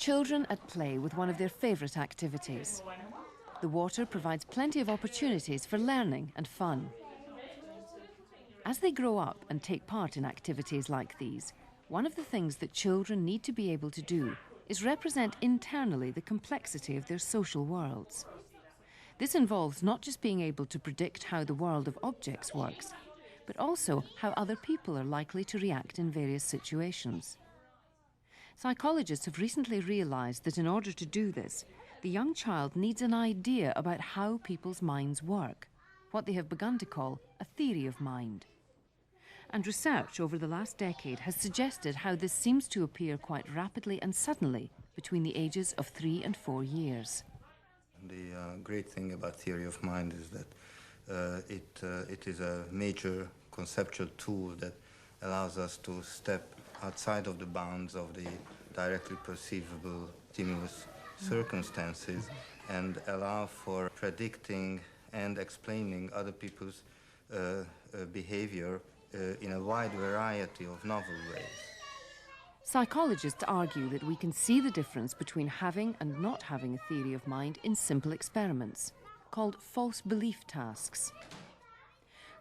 Children at play with one of their favourite activities. The water provides plenty of opportunities for learning and fun. As they grow up and take part in activities like these, one of the things that children need to be able to do is represent internally the complexity of their social worlds. This involves not just being able to predict how the world of objects works, but also how other people are likely to react in various situations. Psychologists have recently realised that in order to do this, the young child needs an idea about how people's minds work, what they have begun to call a theory of mind. And research over the last decade has suggested how this seems to appear quite rapidly and suddenly between the ages of 3 and 4 years. The great thing about theory of mind is that it is a major conceptual tool that allows us to step outside of the bounds of the directly perceivable stimulus circumstances and allow for predicting and explaining other people's behavior in a wide variety of novel ways. Psychologists argue that we can see the difference between having and not having a theory of mind in simple experiments, called false belief tasks.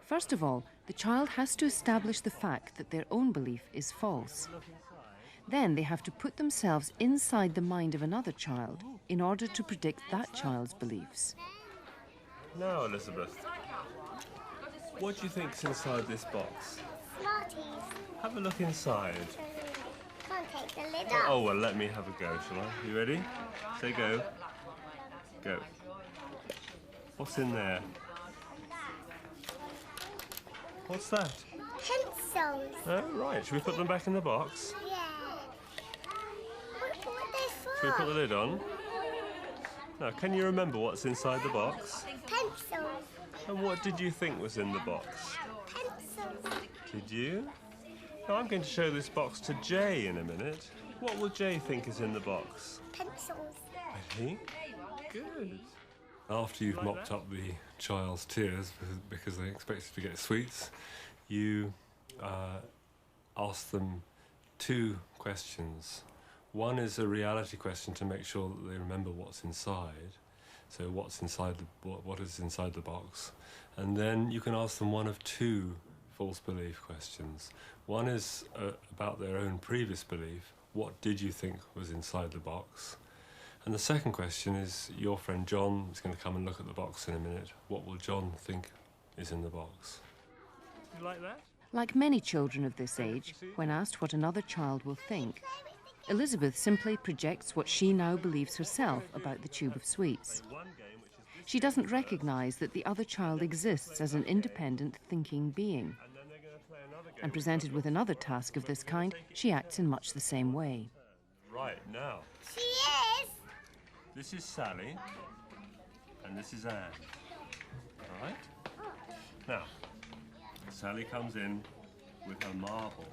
First of all, the child has to establish the fact that their own belief is false. Then they have to put themselves inside the mind of another child in order to predict that child's beliefs. Now, Elizabeth, what do you think's inside this box? Smarties. Have a look inside. Can't take the lid off. Oh, well, let me have a go, shall I? You ready? Say go. Go. What's in there? What's that? Pencils. Oh, right. Should we put them back in the box? Yeah. What are they for? Should we put the lid on? Now, can you remember what's inside the box? Pencils. And what did you think was in the box? Pencils. Did you? Now, I'm going to show this box to Jay in a minute. What will Jay think is in the box? Pencils. Ready? Good. After you've mopped up the child's tears because they expected to get sweets, you ask them 2 questions. One is a reality question to make sure that they remember what's inside. So what's inside what is inside the box? And then you can ask them one of 2 false belief questions. One is about their own previous belief. What did you think was inside the box? And the second question is, your friend John is going to come and look at the box in a minute. What will John think is in the box? You like that? Like many children of this age, when asked what another child will think, Elizabeth simply projects what she now believes herself about the tube of sweets. She doesn't recognise that the other child exists as an independent thinking being. And presented with another task of this kind, she acts in much the same way. Right, now. She is. This is Sally, and this is Anne. All right? Now, Sally comes in with her marble.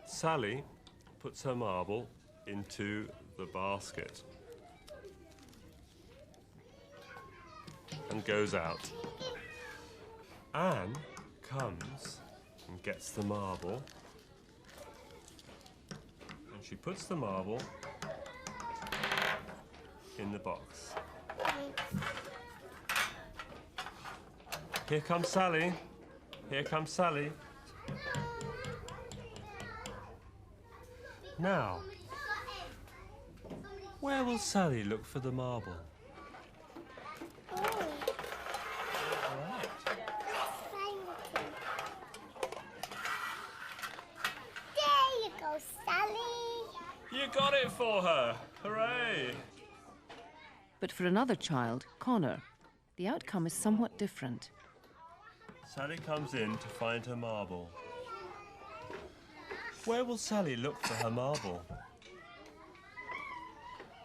Sally puts her marble into the basket and goes out. Anne comes and gets the marble, and she puts the marble in the box. Here comes Sally. Here comes Sally. Now, where will Sally look for the marble? There you go, Sally. You got it for her! Hooray! But for another child, Connor, the outcome is somewhat different. Sally comes in to find her marble. Where will Sally look for her marble?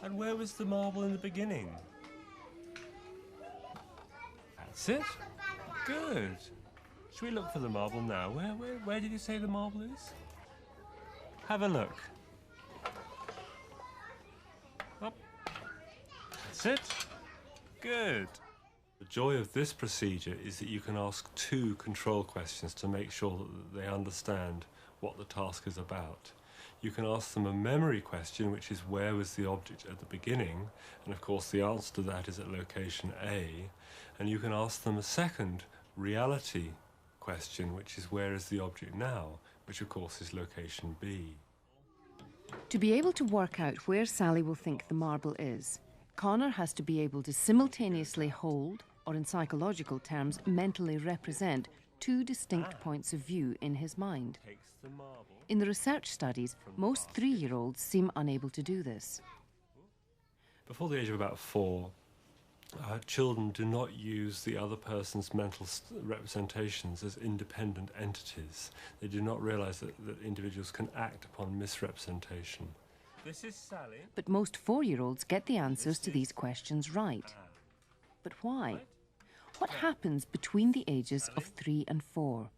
And where was the marble in the beginning? That's it. Good. Should we look for the marble now? Where did you say the marble is? Have a look. Up. That's it. Good. The joy of this procedure is that you can ask 2 control questions to make sure that they understand what the task is about. You can ask them a memory question, which is where was the object at the beginning? And of course the answer to that is at location A. And you can ask them a second reality question, which is where is the object now? Which of course is location B. To be able to work out where Sally will think the marble is, Connor has to be able to simultaneously hold, or in psychological terms, mentally represent two distinct points of view in his mind. In the research studies, most 3-year-olds seem unable to do this. Before the age of about 4, children do not use the other person's mental representations as independent entities. They do not realise that individuals can act upon misrepresentation. This is Sally. But most 4-year-olds get the answers to these questions right. But why? What happens between the ages of 3 and 4?